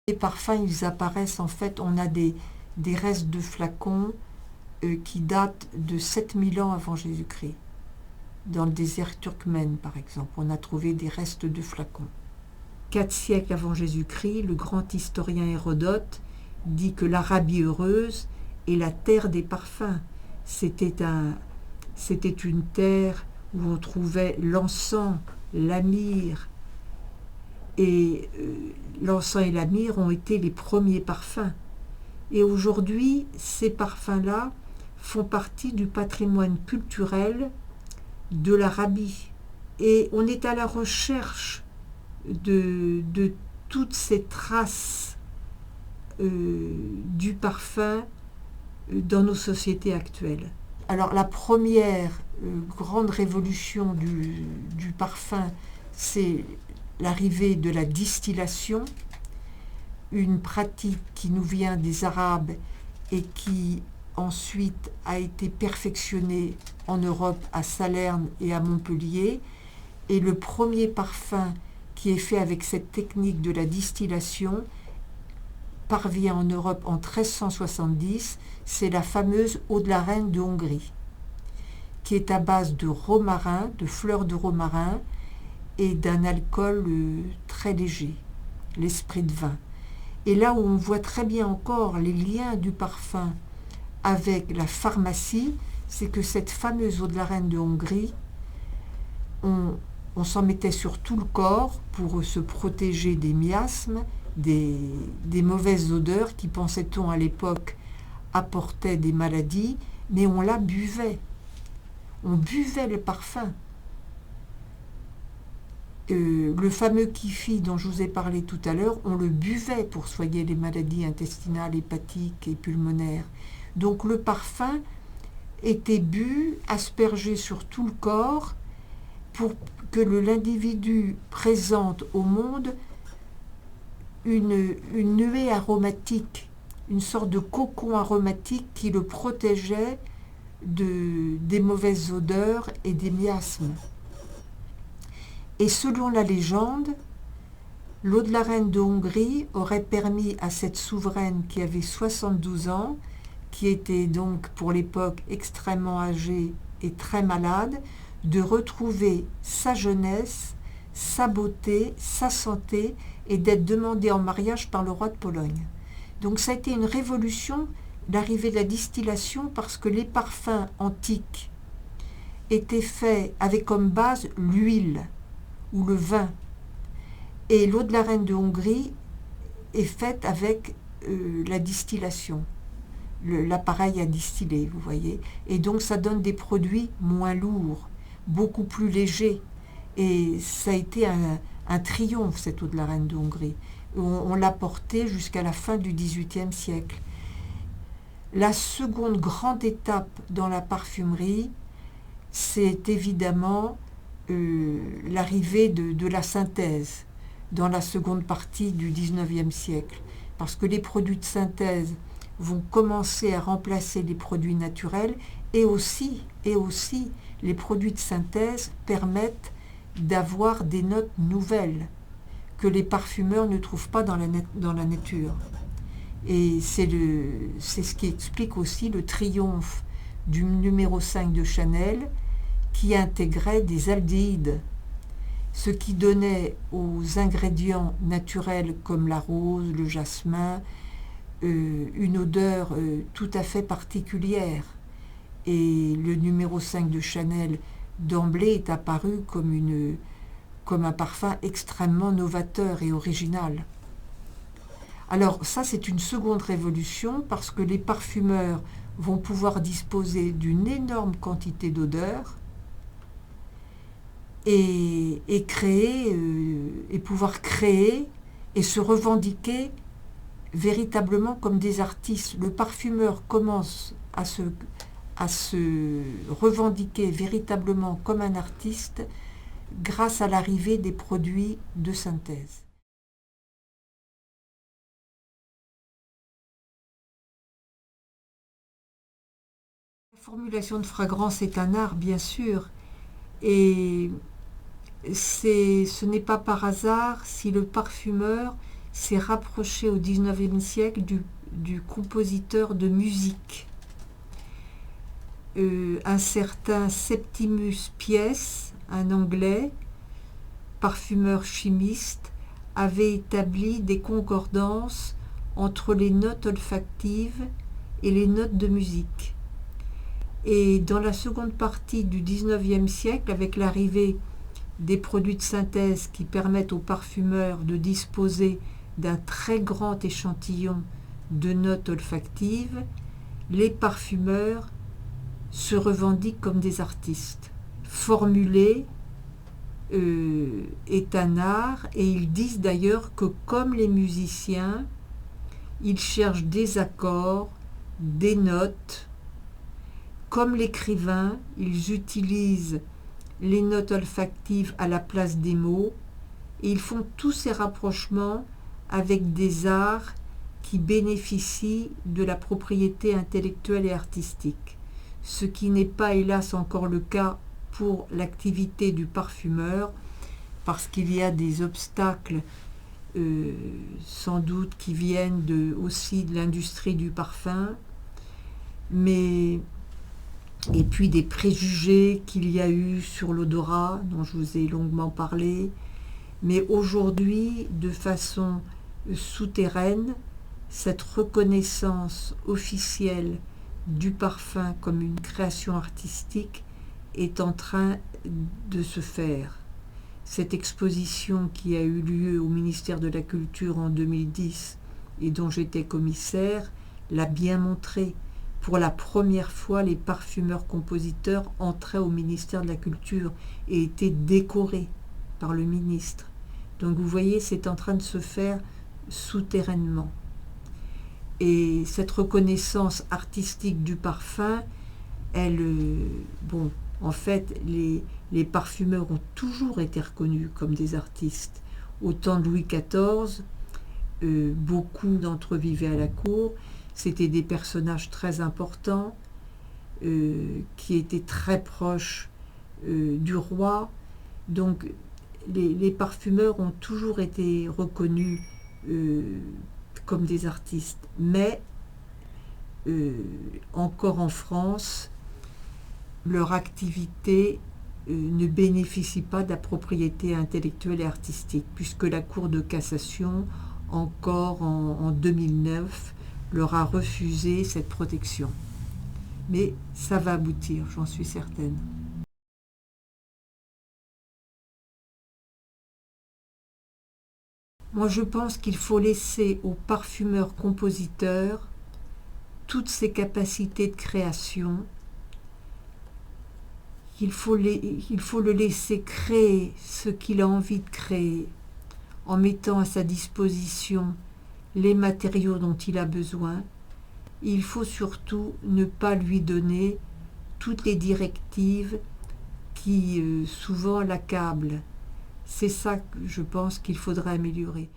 Les parfums, ils apparaissent en fait, on a des restes de flacons qui datent de 7000 ans avant Jésus-Christ. Dans le désert turkmène, par exemple, on a trouvé des restes de flacons. 4 siècles avant Jésus-Christ, le grand historien Hérodote dit que l'Arabie heureuse est la terre des parfums. C'était une terre où on trouvait l'encens, la myrrhe, et l'encens et la myrrhe ont été les premiers parfums. Et aujourd'hui, ces parfums-là font partie du patrimoine culturel de l'Arabie. Et on est à la recherche de toutes ces traces du parfum dans nos sociétés actuelles. Alors la première grande révolution du parfum, c'est l'arrivée de la distillation, une pratique qui nous vient des Arabes et qui ensuite a été perfectionnée en Europe à Salerne et à Montpellier. Et le premier parfum qui est fait avec cette technique de la distillation parvient en Europe en 1370, c'est la fameuse eau de la reine de Hongrie, qui est à base de romarin, de fleurs de romarin et d'un alcool très léger, l'esprit de vin. Et là où on voit très bien encore les liens du parfum avec la pharmacie, c'est que cette fameuse eau de la reine de Hongrie, on s'en mettait sur tout le corps pour se protéger des miasmes, des mauvaises odeurs qui, pensait-on à l'époque, apportaient des maladies, mais on la buvait. On buvait le parfum. Le fameux kifi dont je vous ai parlé tout à l'heure, on le buvait pour soigner les maladies intestinales, hépatiques et pulmonaires. Donc le parfum était bu, aspergé sur tout le corps pour que l'individu présente au monde une nuée aromatique, une sorte de cocon aromatique qui le protégeait des mauvaises odeurs et des miasmes. Et selon la légende, l'eau de la reine de Hongrie aurait permis à cette souveraine qui avait 72 ans, qui était donc pour l'époque extrêmement âgée et très malade, de retrouver sa jeunesse, sa beauté, sa santé et d'être demandée en mariage par le roi de Pologne. Donc ça a été une révolution, l'arrivée de la distillation, parce que les parfums antiques étaient faits avec comme base l'huile ou le vin. Et l'eau de la reine de Hongrie est faite avec la distillation, l'appareil à distiller, vous voyez. Et donc ça donne des produits moins lourds, beaucoup plus légers. Et ça a été un triomphe, cette eau de la reine de Hongrie. On l'a portée jusqu'à la fin du XVIIIe siècle. La seconde grande étape dans la parfumerie, c'est évidemment l'arrivée de la synthèse dans la seconde partie du XIXe siècle, parce que les produits de synthèse vont commencer à remplacer les produits naturels, et aussi les produits de synthèse permettent d'avoir des notes nouvelles que les parfumeurs ne trouvent pas dans la nature. Et c'est ce qui explique aussi le triomphe du numéro 5 de Chanel, qui intégrait des aldéhydes, ce qui donnait aux ingrédients naturels comme la rose, le jasmin, une odeur tout à fait particulière. Et le numéro 5 de Chanel, d'emblée, est apparu comme un parfum extrêmement novateur et original. Alors ça, c'est une seconde révolution, parce que les parfumeurs vont pouvoir disposer d'une énorme quantité d'odeurs et pouvoir créer et se revendiquer véritablement comme des artistes. Le parfumeur commence à se revendiquer véritablement comme un artiste grâce à l'arrivée des produits de synthèse. La formulation de fragrance est un art, bien sûr, et ce n'est pas par hasard si le parfumeur s'est rapproché au XIXe siècle du compositeur de musique. Un certain Septimus Pies, un Anglais, parfumeur chimiste, avait établi des concordances entre les notes olfactives et les notes de musique. Et dans la seconde partie du XIXe siècle, avec l'arrivée des produits de synthèse qui permettent aux parfumeurs de disposer d'un très grand échantillon de notes olfactives, les parfumeurs se revendiquent comme des artistes. Formuler est un art, et ils disent d'ailleurs que comme les musiciens, ils cherchent des accords, des notes. Comme l'écrivain, ils utilisent les notes olfactives à la place des mots, et ils font tous ces rapprochements avec des arts qui bénéficient de la propriété intellectuelle et artistique, ce qui n'est pas hélas encore le cas pour l'activité du parfumeur, parce qu'il y a des obstacles sans doute qui viennent aussi de l'industrie du parfum, et puis des préjugés qu'il y a eu sur l'odorat, dont je vous ai longuement parlé. Mais aujourd'hui, de façon souterraine, cette reconnaissance officielle du parfum comme une création artistique est en train de se faire. Cette exposition qui a eu lieu au ministère de la Culture en 2010 et dont j'étais commissaire l'a bien montré. Pour la première fois, les parfumeurs-compositeurs entraient au ministère de la Culture et étaient décorés par le ministre. Donc vous voyez, c'est en train de se faire souterrainement. Et cette reconnaissance artistique du parfum, en fait, les parfumeurs ont toujours été reconnus comme des artistes. Au temps de Louis XIV, beaucoup d'entre eux vivaient à la cour. C'était des personnages très importants qui étaient très proches du roi. Donc les parfumeurs ont toujours été reconnus comme des artistes. Mais encore en France, leur activité ne bénéficie pas de la propriété intellectuelle et artistique, puisque la Cour de cassation, encore en 2009, leur a refusé cette protection. Mais ça va aboutir, j'en suis certaine. Moi, je pense qu'il faut laisser aux parfumeurs-compositeurs toutes ces capacités de création. Il faut le laisser créer ce qu'il a envie de créer, en mettant à sa disposition les matériaux dont il a besoin. Il faut surtout ne pas lui donner toutes les directives qui souvent l'accablent. C'est ça que je pense qu'il faudrait améliorer.